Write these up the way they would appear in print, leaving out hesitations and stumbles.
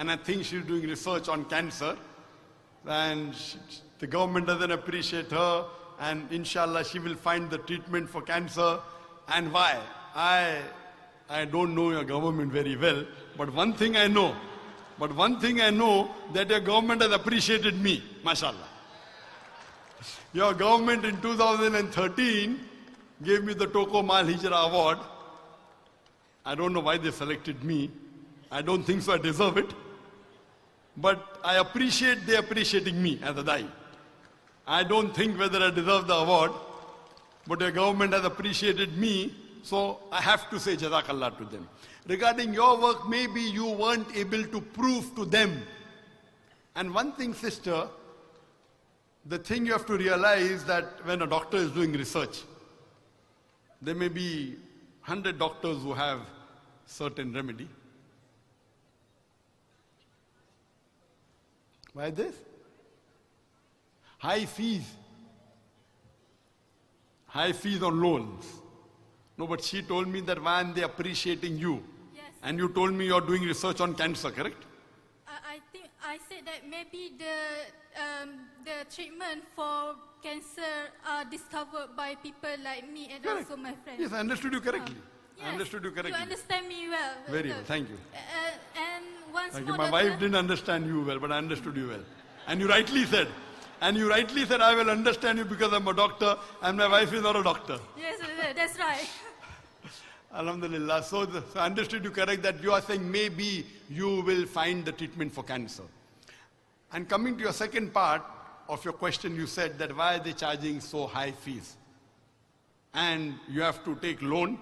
and I think she's doing research on cancer, and the government doesn't appreciate her, and inshallah she will find the treatment for cancer. And why? I don't know your government very well, but one thing I know, that your government has appreciated me, mashallah. Your government in 2013 gave me the Toko Mal Hijra Award. I don't know why they selected me. I don't think so I deserve it. But I appreciate they appreciating me as a Dai. I don't think whether I deserve the award, but your government has appreciated me, so I have to say Jazakallah to them. Regarding your work, maybe you weren't able to prove to them. And one thing, sister, the thing you have to realize that when a doctor is doing research, there may be 100 doctors who have certain remedy. Why this? High fees. High fees on loans. No, but she told me that why are they appreciating you? Yes. And you told me you're doing research on cancer, correct? I said that maybe the treatment for cancer are discovered by people like me and Correct. also my friends. Yes, I understood you correctly. Yes, I understood you correctly. You understand me well. Very well, thank you. And once Thank more, you. My wife didn't understand you well, but I understood you well. And you rightly said, I will understand you because I'm a doctor and my wife is not a doctor. Yes, that's right. Alhamdulillah. So I understood you correct that you are saying maybe you will find the treatment for cancer. And coming to your second part of your question, you said that why are they charging so high fees? And you have to take loan,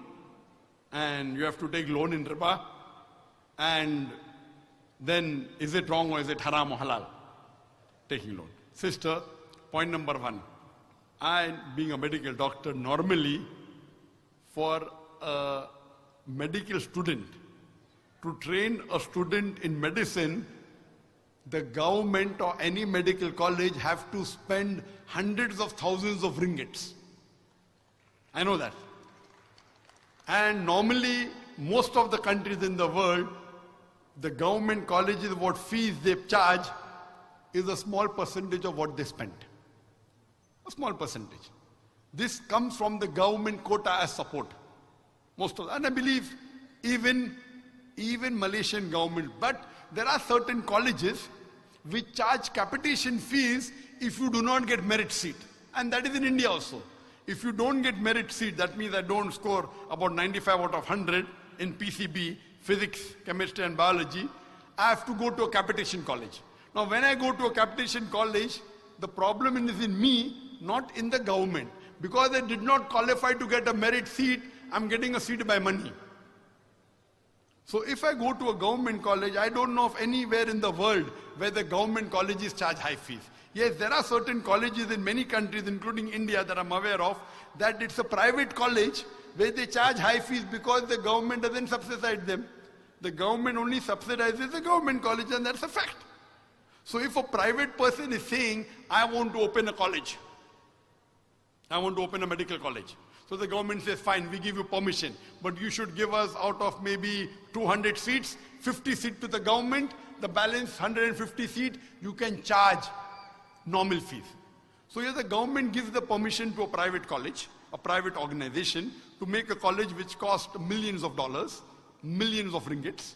and you have to take loan in riba, and then is it wrong or is it haram or halal? Taking loan. Sister, point number one. I, being a medical doctor, normally for a medical student, to train a student in medicine, the government or any medical college have to spend hundreds of thousands of ringgits. I know that. And normally, most of the countries in the world, the government colleges, what fees they charge is a small percentage of what they spend. A small percentage. This comes from the government quota as support. Most of, and I believe even Malaysian government, but there are certain colleges which charge capitation fees if you do not get merit seat. And that is in India also. If you don't get merit seat, that means I don't score about 95 out of 100 in PCB, physics, chemistry and biology, I have to go to a capitation college. Now when I go to a capitation college, the problem is in me, not in the government. Because I did not qualify to get a merit seat, I'm getting a seat by money. So if I go to a government college, I don't know of anywhere in the world where the government colleges charge high fees. Yes, there are certain colleges in many countries, including India, that I'm aware of, that it's a private college where they charge high fees because the government doesn't subsidize them. The government only subsidizes the government college, and that's a fact. So if a private person is saying, I want to open a college, I want to open a medical college. So the government says, fine, we give you permission, but you should give us out of maybe 200 seats, 50 seats to the government, the balance 150 seats, you can charge normal fees. So here the government gives the permission to a private college, a private organization, to make a college which costs millions of dollars, millions of ringgits,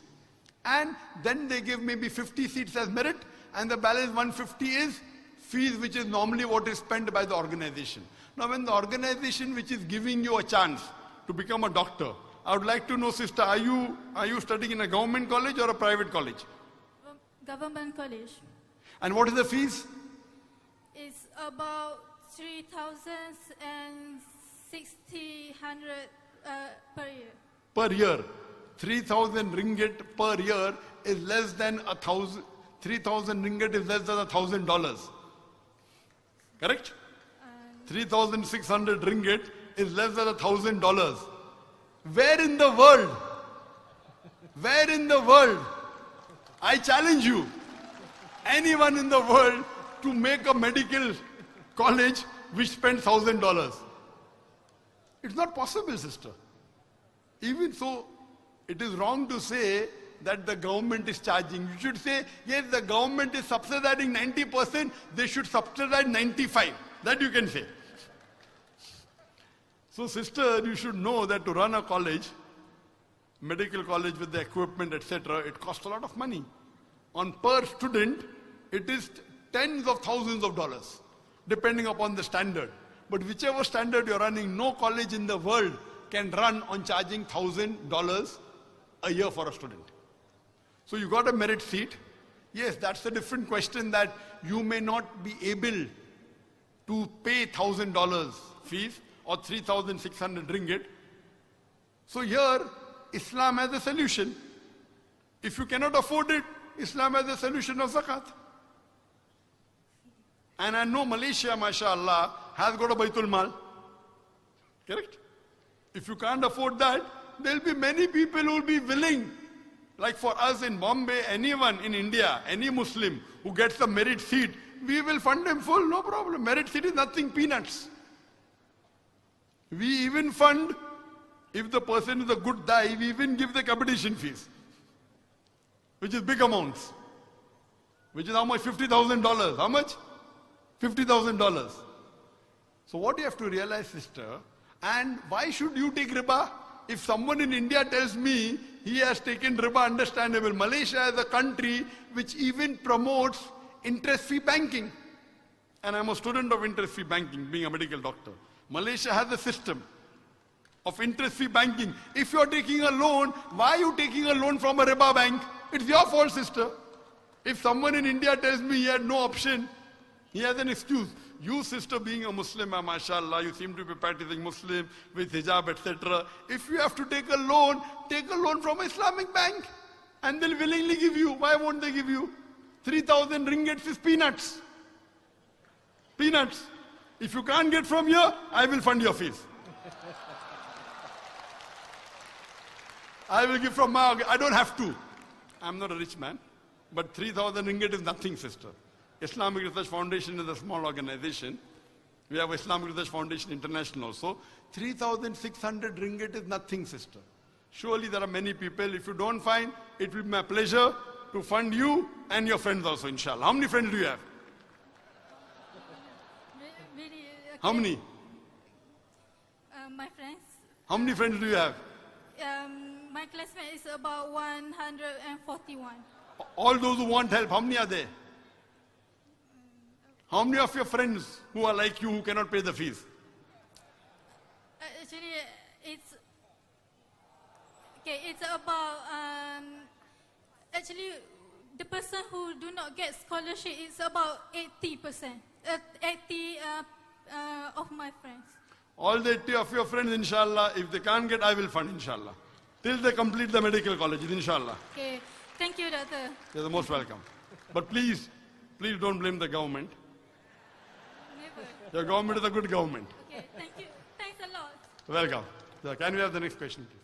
and then they give maybe 50 seats as merit, and the balance 150 is fees, which is normally what is spent by the organization. Now when the organization which is giving you a chance to become a doctor, I would like to know, sister, are you studying in a government college or a private college? Government college. And what is the fees? It's about 3,000 and 6,000 per year. Per year. 3,000 ringgit per year is less than 3,000 ringgit is less than $1,000. Correct? 3,600 ringgit is less than $1,000. Where in the world? Where in the world? I challenge you, anyone in the world, to make a medical college which spends $1,000. It's not possible, sister. Even so, it is wrong to say that the government is charging. You should say, yes, the government is subsidizing 90%, they should subsidize 95%. That you can say. So sister, you should know that to run a college, medical college with the equipment, etc., it costs a lot of money. On per student, it is tens of thousands of dollars, depending upon the standard. But whichever standard you're running, no college in the world can run on charging $1,000 a year for a student. So you got a merit seat. Yes, that's a different question, that you may not be able to pay $1,000 fees or 3,600 ringgit. So here, Islam has a solution. If you cannot afford it, Islam has a solution of zakat. And I know Malaysia, mashallah, has got a Baitul Mal. Correct? If you can't afford that, there will be many people who will be willing. Like for us in Bombay, anyone in India, any Muslim who gets a merit seat, we will fund him full, no problem. Merit seat is nothing, peanuts. We even fund, if the person is a good dai, we even give the competition fees, which is big amounts. Which is how much? $50,000. How much? $50,000. So what you have to realize, sister, and why should you take riba? If someone in India tells me he has taken riba, understandable. Malaysia is a country which even promotes interest-free banking. And I'm a student of interest-free banking, being a medical doctor. Malaysia has a system of interest-free banking. If you're taking a loan, why are you taking a loan from a riba bank? It's your fault, sister. If someone in India tells me he had no option, he has an excuse. You, sister, being a Muslim, mashallah, you seem to be practicing Muslim with hijab, etc. If you have to take a loan from an Islamic bank. And they'll willingly give you. Why won't they give you? 3,000 ringgits is peanuts. Peanuts. If you can't get from here, I will fund your fees. I will give from my, I don't have to. I'm not a rich man. But 3,000 ringgit is nothing, sister. Islamic Research Foundation is a small organization. We have Islamic Research Foundation International also. 3,600 ringgit is nothing, sister. Surely there are many people. If you don't find, it will be my pleasure to fund you and your friends also, inshallah. How many friends do you have? Really, okay. How many? My friends. How many friends do you have? My classmate is about 141. All those who want help, how many are there? How many of your friends who are like you who cannot pay the fees? Actually, it's about actually the person who do not get scholarship is about 80%. 80 of my friends. All the 80 of your friends, inshallah, if they can't get, I will fund, inshallah. Till they complete the medical colleges, inshallah. Okay, thank you, doctor. You're the most welcome. But please don't blame the government. Never. Your government is a good government. Okay, thank you. Thanks a lot. Welcome. Can we have the next question, please?